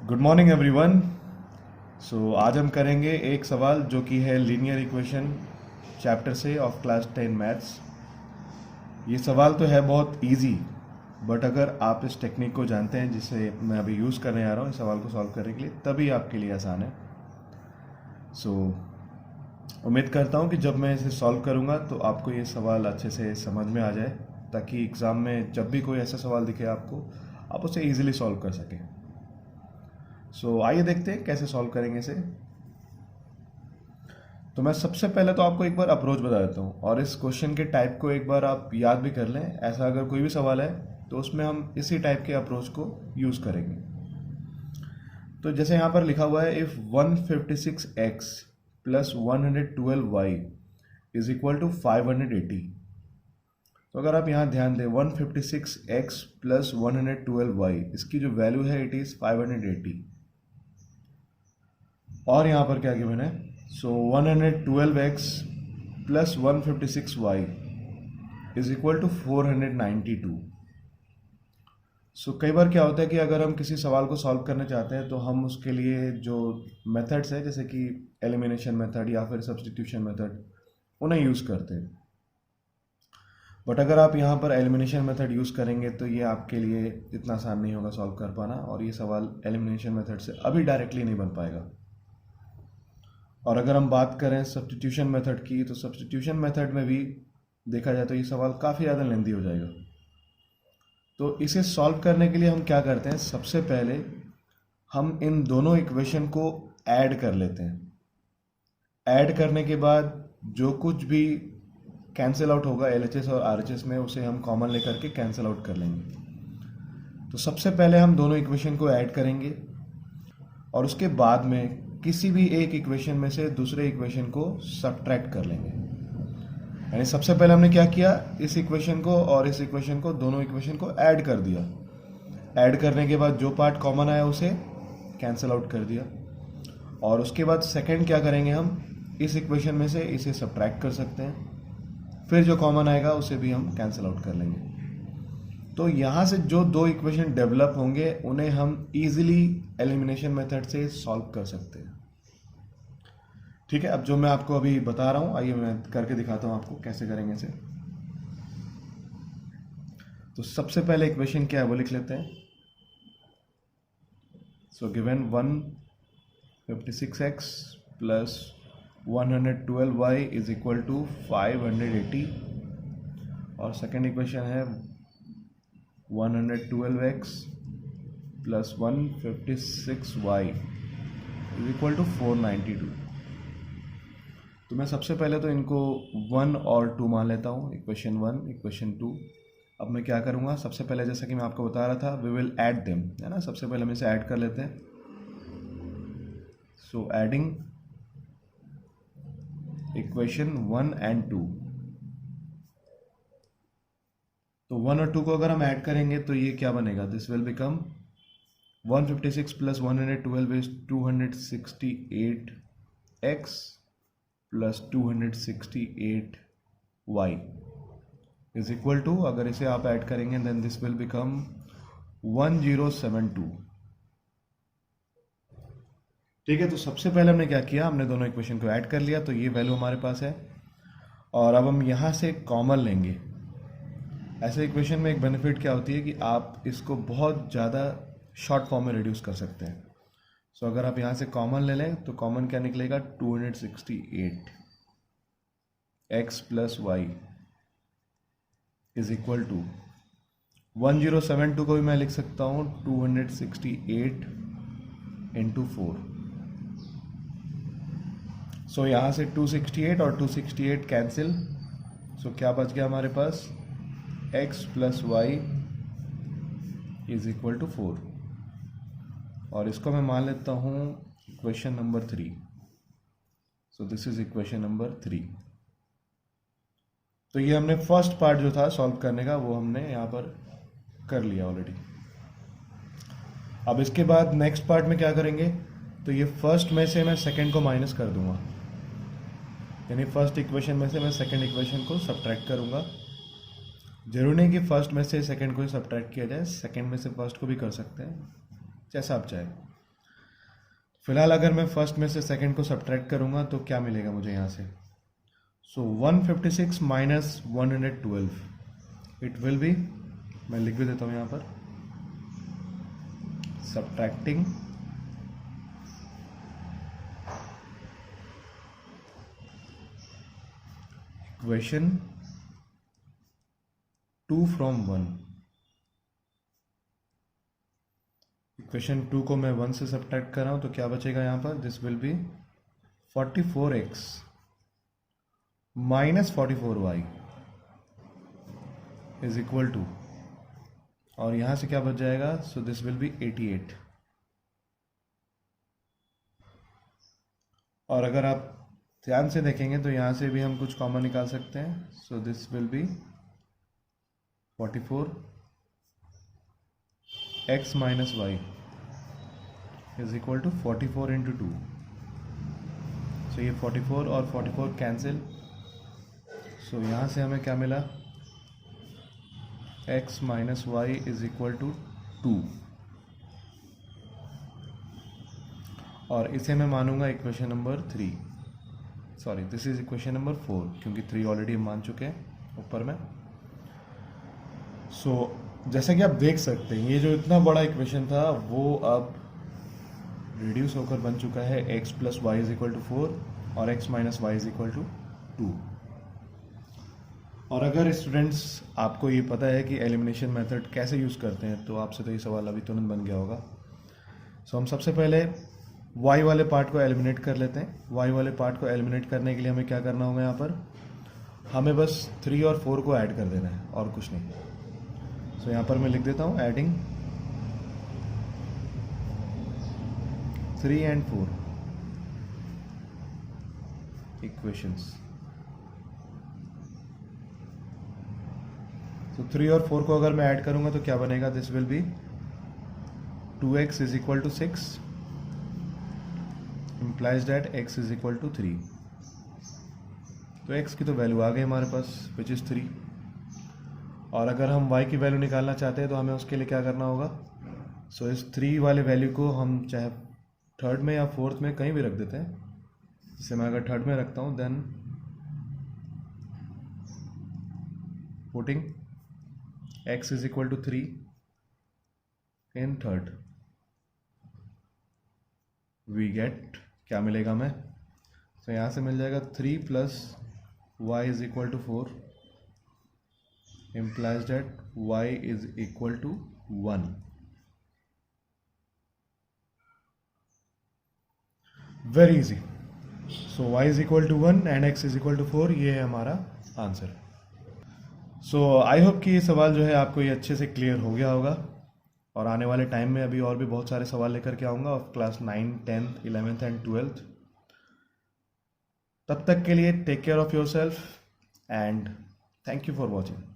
Good morning everyone. आज हम करेंगे एक सवाल जो कि है लीनियर इक्वेशन चैप्टर से ऑफ क्लास 10 मैथ्स। ये सवाल तो है बहुत इजी, बट अगर आप इस टेक्निक को जानते हैं जिसे मैं अभी यूज़ करने आ रहा हूँ इस सवाल को सॉल्व करने के लिए, तभी आपके लिए आसान है। उम्मीद करता हूँ कि जब मैं इसे सॉल्व करूँगा तो आपको ये सवाल अच्छे से समझ में आ जाए, ताकि एग्ज़ाम में जब भी कोई ऐसा सवाल दिखे आपको, आप उसे ईजिली सॉल्व कर सकें। आइए देखते हैं कैसे सॉल्व करेंगे इसे। तो मैं सबसे पहले तो आपको एक बार अप्रोच बता देता हूँ, और इस क्वेश्चन के टाइप को एक बार आप याद भी कर लें। ऐसा अगर कोई भी सवाल है तो उसमें हम इसी टाइप के अप्रोच को यूज़ करेंगे। तो जैसे यहाँ पर लिखा हुआ है, if 156x plus 112y is equal to 580। तो अगर आप यहाँ ध्यान दें, 156x प्लस 112y, इसकी जो वैल्यू है इट इज़ 580। और यहाँ पर क्या गिवन है, 112x plus 156y is equal to 492। कई बार क्या होता है कि अगर हम किसी सवाल को सॉल्व करना चाहते हैं तो हम उसके लिए जो मेथड्स है, जैसे कि एलिमिनेशन मेथड या फिर सब्स्टिट्यूशन मेथड, उन्हें यूज़ करते हैं। बट अगर आप यहाँ पर एलिमिनेशन मेथड यूज़ करेंगे तो ये आपके लिए इतना आसान नहीं होगा सॉल्व कर पाना, और ये सवाल एलिमिनेशन मेथड से अभी डायरेक्टली नहीं बन पाएगा। और अगर हम बात करें सब्स्टिट्यूशन मेथड की, तो सब्स्टिट्यूशन मेथड में भी देखा जाए तो ये सवाल काफ़ी ज़्यादा लेंदी हो जाएगा। तो इसे सॉल्व करने के लिए हम क्या करते हैं, सबसे पहले हम इन दोनों इक्वेशन को ऐड कर लेते हैं। ऐड करने के बाद जो कुछ भी कैंसिल आउट होगा LHS और RHS में, उसे हम कॉमन लेकर के कैंसिल आउट कर लेंगे। तो सबसे पहले हम दोनों इक्वेशन को ऐड करेंगे, और उसके बाद में किसी भी एक इक्वेशन में से दूसरे इक्वेशन को सब्ट्रैक्ट कर लेंगे। यानी सबसे पहले हमने क्या किया, इस इक्वेशन को और इस इक्वेशन को, दोनों इक्वेशन को ऐड कर दिया। ऐड करने के बाद जो पार्ट कॉमन आया उसे कैंसिल आउट कर दिया, और उसके बाद सेकंड क्या करेंगे, हम इस इक्वेशन में से इसे सब्ट्रैक्ट कर सकते हैं, फिर जो कॉमन आएगा उसे भी हम कैंसिल आउट कर लेंगे। तो यहाँ से जो दो इक्वेशन डेवलप होंगे उन्हें हम इजीली एलिमिनेशन मेथड से सॉल्व कर सकते हैं। ठीक है, अब जो मैं आपको अभी बता रहा हूँ, आइए मैं करके दिखाता हूँ आपको कैसे करेंगे इसे। तो सबसे पहले इक्वेशन क्या है वो लिख लेते हैं। Given 156x plus 112y is equal to 580, और सेकेंड इक्वेशन है 112x plus 156y is equal to 492। तो मैं सबसे पहले तो इनको 1 और 2 मान लेता हूँ, इक्वेशन 1 इक्वेशन 2। अब मैं क्या करूँगा, सबसे पहले जैसा कि मैं आपको बता रहा था, वी विल ऐड देम, है ना। सबसे पहले हम इसे ऐड कर लेते हैं। Adding equation 1 and 2। तो 1 और 2 को अगर हम ऐड करेंगे तो ये क्या बनेगा, this will become 156 plus 112 is 268x plus 268y is equal to, अगर इसे आप ऐड करेंगे देन दिस विल बिकम 1072। ठीक है, तो सबसे पहले हमने क्या किया, हमने दोनों इक्वेशन को ऐड कर लिया, तो ये वैल्यू हमारे पास है। और अब हम यहाँ से कॉमन लेंगे। ऐसे इक्वेशन में एक बेनिफिट क्या होती है कि आप इसको बहुत ज़्यादा शॉर्ट फॉर्म में रिड्यूस कर सकते हैं। अगर आप यहाँ से कॉमन ले लें तो कॉमन क्या निकलेगा, 268 x plus y is equal to 1072 को भी मैं लिख सकता हूँ 268 इंटू 4। यहाँ से 268 और 268 कैंसिल। क्या बच गया हमारे पास, x plus y is equal to 4, और इसको मैं मान लेता हूँ equation number 3। This is equation number 3। तो ये हमने फर्स्ट पार्ट जो था सॉल्व करने का वो हमने यहाँ पर कर लिया ऑलरेडी। अब इसके बाद नेक्स्ट पार्ट में क्या करेंगे, तो ये फर्स्ट में से मैं सेकंड को माइनस कर दूंगा, यानी फर्स्ट इक्वेशन में से मैं सेकंड इक्वेशन को सब्ट्रैक्ट करूंगा। जरूरी नहीं कि फर्स्ट में से सेकंड को ही सब्ट्रैक्ट किया जाए, सेकंड में से फर्स्ट को भी कर सकते हैं, जैसा आप चाहें। फिलहाल अगर मैं फर्स्ट में से सेकंड को सब्ट्रैक्ट करूंगा तो क्या मिलेगा मुझे यहाँ से? सो 156 माइनस 112 इट विल बी, मैं लिख भी देता हूँ यहाँ पर, सब्ट्रैक्टिंग इक्वेशन 2 from 1। इक्वेशन 2 को मैं 1 से सब्ट्रैक्ट कर रहा हूँ तो क्या बचेगा यहाँ पर? This will be 44x minus 44y is equal to, और यहाँ से क्या बच जाएगा? So this will be 88। और अगर आप ध्यान से देखेंगे तो यहाँ से भी हम कुछ कॉमन निकाल सकते हैं। So this will be 44 x minus y is equal to 44 into 2। So ये 44 और 44 कैंसिल। सो यहाँ से हमें क्या मिला? x minus y is equal to 2, और इसे मैं मानूंगा equation number 3, sorry this is equation number 4 क्योंकि 3 ऑलरेडी मान चुके हैं ऊपर में। सो जैसा कि आप देख सकते हैं ये जो इतना बड़ा इक्वेशन था वो अब रिड्यूस होकर बन चुका है x plus y is equal to 4 और x minus y is equal to 2। और अगर स्टूडेंट्स आपको ये पता है कि एलिमिनेशन मेथड कैसे यूज़ करते हैं तो आपसे तो ये सवाल अभी तुरंत बन गया होगा। सो हम सबसे पहले y वाले पार्ट को एलिमिनेट कर लेते हैं। y वाले पार्ट को एलिमिनेट करने के लिए हमें क्या करना होगा? यहाँ पर हमें बस 3 और 4 को ऐड कर देना है और कुछ नहीं। सो यहाँ पर मैं लिख देता हूँ एडिंग 3 and 4 इक्वेशंस। तो 3 और 4 को अगर मैं ऐड करूंगा तो क्या बनेगा? This will be 2x is equal to 6 implies that x is equal to 3। तो x की तो वैल्यू आ गई हमारे पास विच इज़ 3। और अगर हम y की वैल्यू निकालना चाहते हैं तो हमें उसके लिए क्या करना होगा? सो इस 3 वाले वैल्यू को हम चाहे थर्ड में या फोर्थ में कहीं भी रख देते हैं। जैसे मैं अगर थर्ड में रखता हूँ then putting x is equal to 3 in third we get, क्या मिलेगा हमें? तो यहाँ से मिल जाएगा 3 plus y is equal to 4 implies that y is equal to 1। Very easy. So y is equal to 1 and x is equal to 4, ये है हमारा आंसर। सो आई होप कि ये सवाल जो है आपको ये अच्छे से क्लियर हो गया होगा, और आने वाले टाइम में अभी और भी बहुत सारे सवाल लेकर के आऊँगा of class 9, 10th, 11th and 12th। तब तक के लिए take care of yourself and thank you for watching.